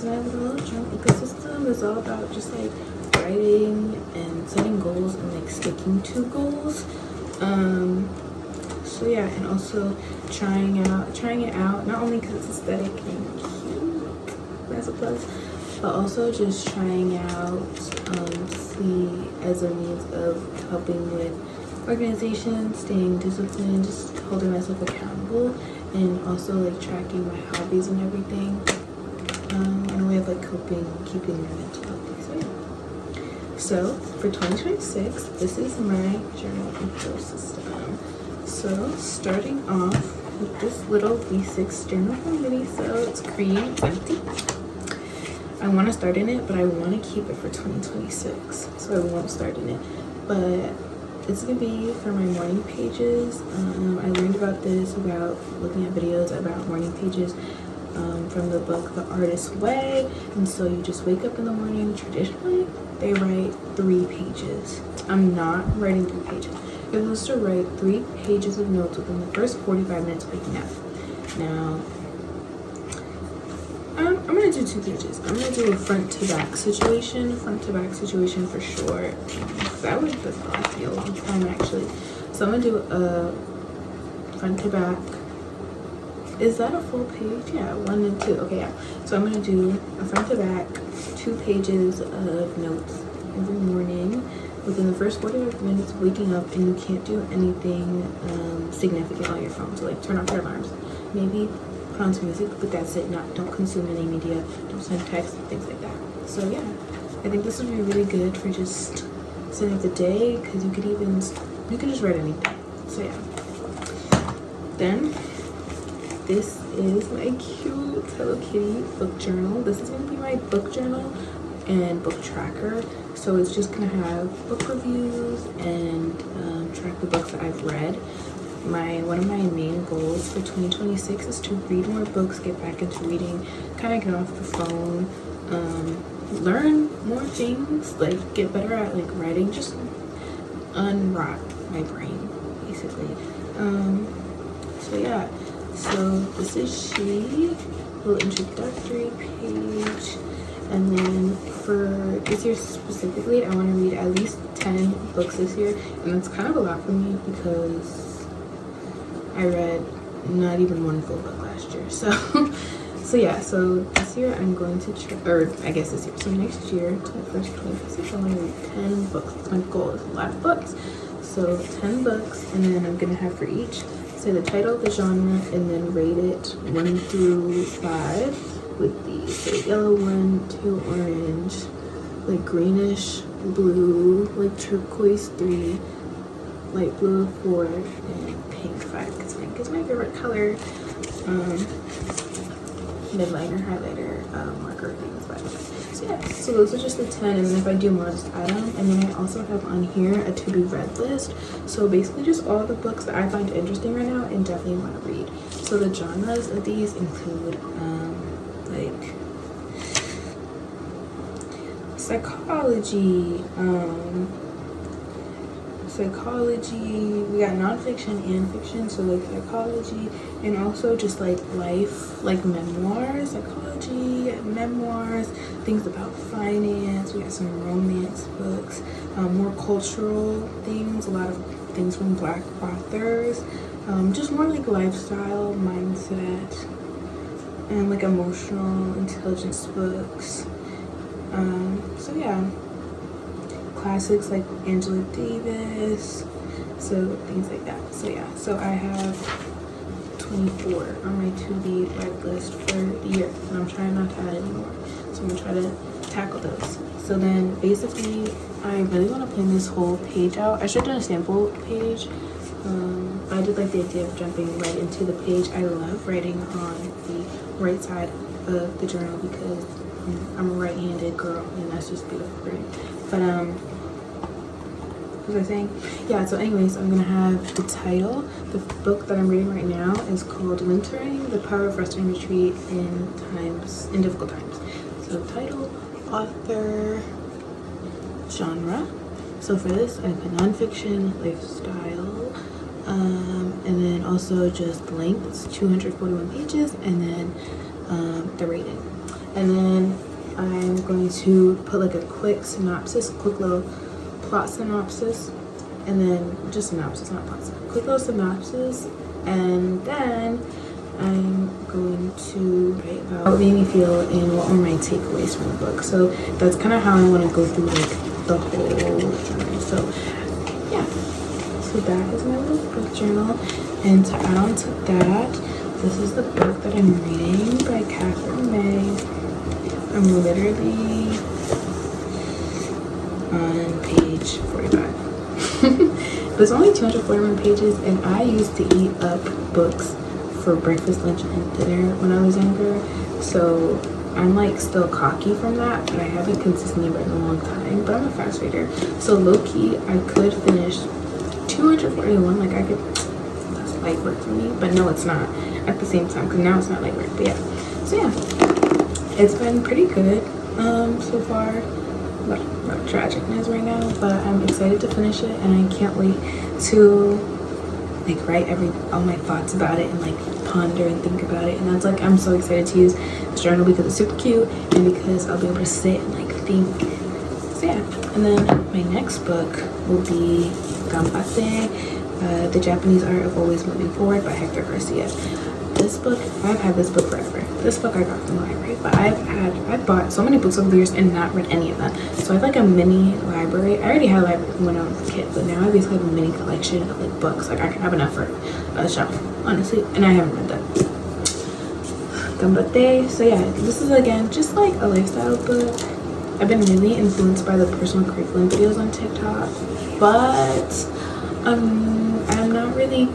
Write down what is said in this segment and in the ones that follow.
my little journal ecosystem is all about just like writing and setting goals and like sticking to goals. So yeah, and also trying it out, not only because it's aesthetic and cute, that's a plus, but also just trying out see as a means of helping with organization, staying disciplined, just holding myself accountable, and also like tracking my hobbies and everything, in a way of like coping, keeping my mental healthy. So yeah. So for 2026, this is my journal ecosystem. So starting off with this little V6 journal from mini, so it's cream, empty. I want to start in it, but I want to keep it for 2026, so I won't start in it. But it's gonna be for my morning pages. I learned about this about looking at videos about morning pages from the book The Artist's Way. And so you just wake up in the morning. Traditionally, they write 3 pages. I'm not writing 3 pages. You're supposed to write 3 pages of notes within the first 45 minutes of waking up. Now, I'm gonna do 2 pages. I'm gonna do a front to back situation for sure. That would last me a long time actually. So I'm gonna do a front to back. Is that a full page? Yeah, 1 and 2. Okay, yeah. So I'm gonna do a front to back, 2 pages of notes every morning within the first 45 minutes of waking up, and you can't do anything significant on your phone. So like turn off your alarms, maybe put on some music, but that's it. Don't consume any media, don't send texts, things like that. So yeah, I think this would be really good for just setting up the day, because you could just write anything. So yeah. Then this is my cute Hello Kitty book journal. This is gonna be my book journal and book tracker. So it's just gonna have book reviews and track the books that I've read. One of my main goals for 2026 is to read more books, get back into reading, kind of get off the phone, learn more things, like get better at like writing, just unrock my brain basically. So yeah, so this is a little introductory page. And then for this year specifically, I want to read at least 10 books this year, and that's kind of a lot for me because I read not even 1 full book last year. So yeah, so this year I'm going to try, or I guess this year, so next year, 21st, 26th, I want to read 10 books. That's my goal. It's a lot of books. So 10 books, and then I'm gonna have for each say the title, the genre, and then rate it 1 through 5. With the say yellow 1, 2 orange, like greenish blue, like turquoise 3, light blue 4, and pink 5, because pink is my favorite color. Midliner, highlighter, marker things, 5. So yeah, so those are just the 10, and then if I do more, I'll just add them. And then I also have on here a to be read list. So basically just all the books that I find interesting right now and definitely want to read. So the genres of these include like psychology, we got nonfiction and fiction, so like psychology, and also just like life, like memoirs, psychology, memoirs, things about finance. We got some romance books, more cultural things, a lot of things from Black authors, just more like lifestyle, mindset, and like emotional intelligence books. So yeah, classics like Angela Davis, so things like that. So yeah, so I have 24 on my to-be read list for the year, and I'm trying not to add any more. So I'm gonna try to tackle those. So then basically, I really want to plan this whole page out. I should have done a sample page. I did like the idea of jumping right into the page. I love writing on the right side of the journal because I'm a right-handed girl, and that's just beautiful for me. But what was I saying? Yeah, so anyways, I'm gonna have the title. The book that I'm reading right now is called Wintering: The Power of Rest and Retreat in Difficult Times. So title, author, genre. So for this, I put nonfiction, lifestyle, and then also just length. It's 241 pages, and then the rating. and then I'm going to put like a quick synopsis, quick little plot synopsis, and then just synopsis, not plots, quick little synopsis, and then I'm going to write about how it made me feel and what were my takeaways from the book. So that's kind of how I want to go through like the whole journey. So yeah, so that is my little book journal. And to add on to that, this is the book that I'm reading by Catherine May. I'm literally on page 45. There's only 241 pages, and I used to eat up books for breakfast, lunch, and dinner when I was younger. So I'm like still cocky from that, but I haven't consistently read in a long time. But I'm a fast reader, so low-key I could finish 241. Like I could, that's light work for me, but no, it's not at the same time, because now it's not light work. But yeah, so yeah, it's been pretty good so far. Not tragicness right now, but I'm excited to finish it, and I can't wait to like write all my thoughts about it and like ponder and think about it. And that's like, I'm so excited to use this journal because it's super cute and because I'll be able to sit and like think. So yeah, and then my next book will be Ganbatte, The Japanese Art of Always Moving Forward by Hector Garcia. This book, I've had this book forever. This book I got from the library, but I've bought so many books over the years and not read any of them. So I have like a mini library. I already had a library when I was a kid, but now I basically have a mini collection of like books. Like I can have enough for a shelf, honestly, and I haven't read them. Ganbatte. So yeah, this is again just like a lifestyle book. I've been really influenced by the personal curriculum videos on TikTok, but I'm not really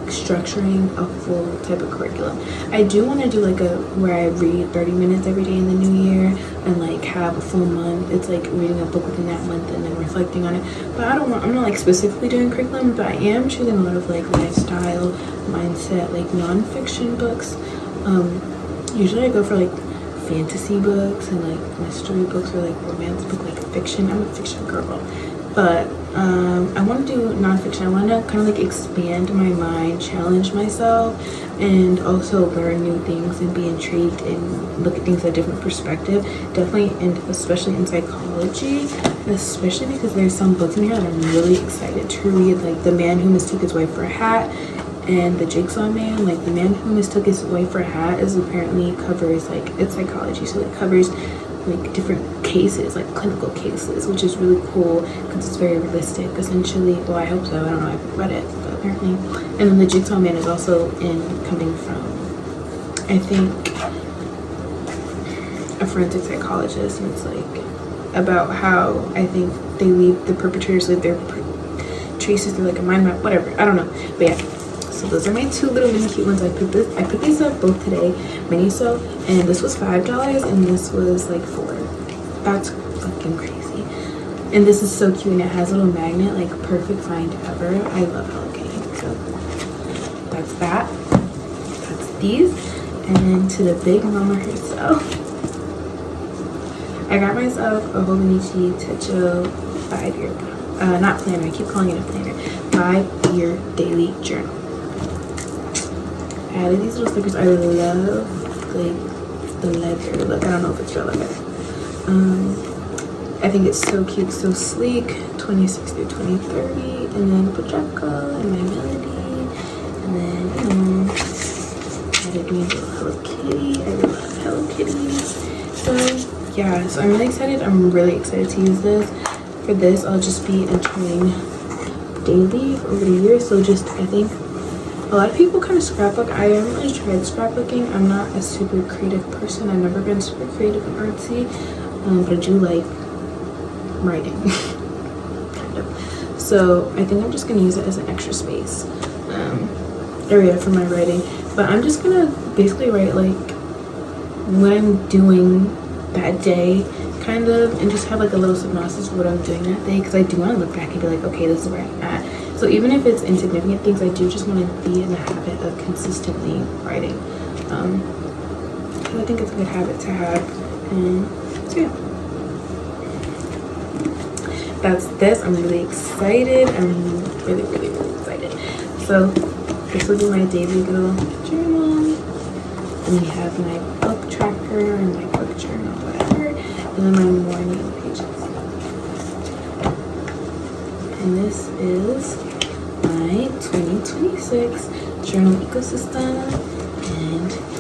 structuring a full type of curriculum. I do want to do like where I read 30 minutes every day in the new year and like have a full month. It's like reading a book within that month and then reflecting on it. But I'm not like specifically doing curriculum, but I am choosing a lot of like lifestyle, mindset, like non-fiction books. Usually I go for like fantasy books and like mystery books or like romance book, like fiction. I'm a fiction girl. But I want to do nonfiction. I want to kind of like expand my mind, challenge myself, and also learn new things and be intrigued and look at things at a different perspective. Definitely, and especially in psychology, especially because there's some books in here that I'm really excited to read, like The Man Who Mistook His Wife for a Hat and The Jigsaw Man. Like The Man Who Mistook His Wife for a Hat is apparently covers like, it's psychology, so it covers like different cases, like clinical cases, which is really cool because it's very realistic essentially. Well, I hope so. I don't know, I haven't read it, but apparently. And then The Jigsaw Man is also coming from, I think, a forensic psychologist, and it's like about how I think the perpetrators leave their traces through like a mind map, whatever, I don't know. But yeah, so those are my two little mini cute ones. I picked these up both today, Miniso, and this was $5 and this was like $4. That's fucking crazy. And this is so cute, and it has a little magnet, like perfect find ever. I love Hello Kitty. So that's that. That's these. And then to the big mama herself, I got myself a Hobonichi Techo 5-year not planner, I keep calling it a planner, 5-year daily journal. I added these little stickers. I love like the leather look. I don't know if it's real leather. I think it's so cute, so sleek. 26 through 2030, and then Pajaka and my melody, and then added me a little Hello Kitty. I love Hello Kitty. So yeah, so I'm really excited. I'm really excited to use this. For this, I'll just be entering daily over the years. So just, I think a lot of people kind of scrapbook. I haven't really tried scrapbooking. I'm not a super creative person. I've never been super creative and artsy, but I do like writing, kind of. So I think I'm just gonna use it as an extra space area for my writing. But I'm just gonna basically write like what I'm doing that day, kind of, and just have like a little synopsis of what I'm doing that day, because I do want to look back and be like, okay, this is where I'm at. So even if it's insignificant things, I do just want to be in the habit of consistently writing, because I think it's a good habit to have. And so yeah, that's this. I'm really excited. I'm really, really, really excited. So this will be my daily little journal. And we have my book tracker and my book journal, whatever. And then my morning pages. And this is my 2026 journal ecosystem. And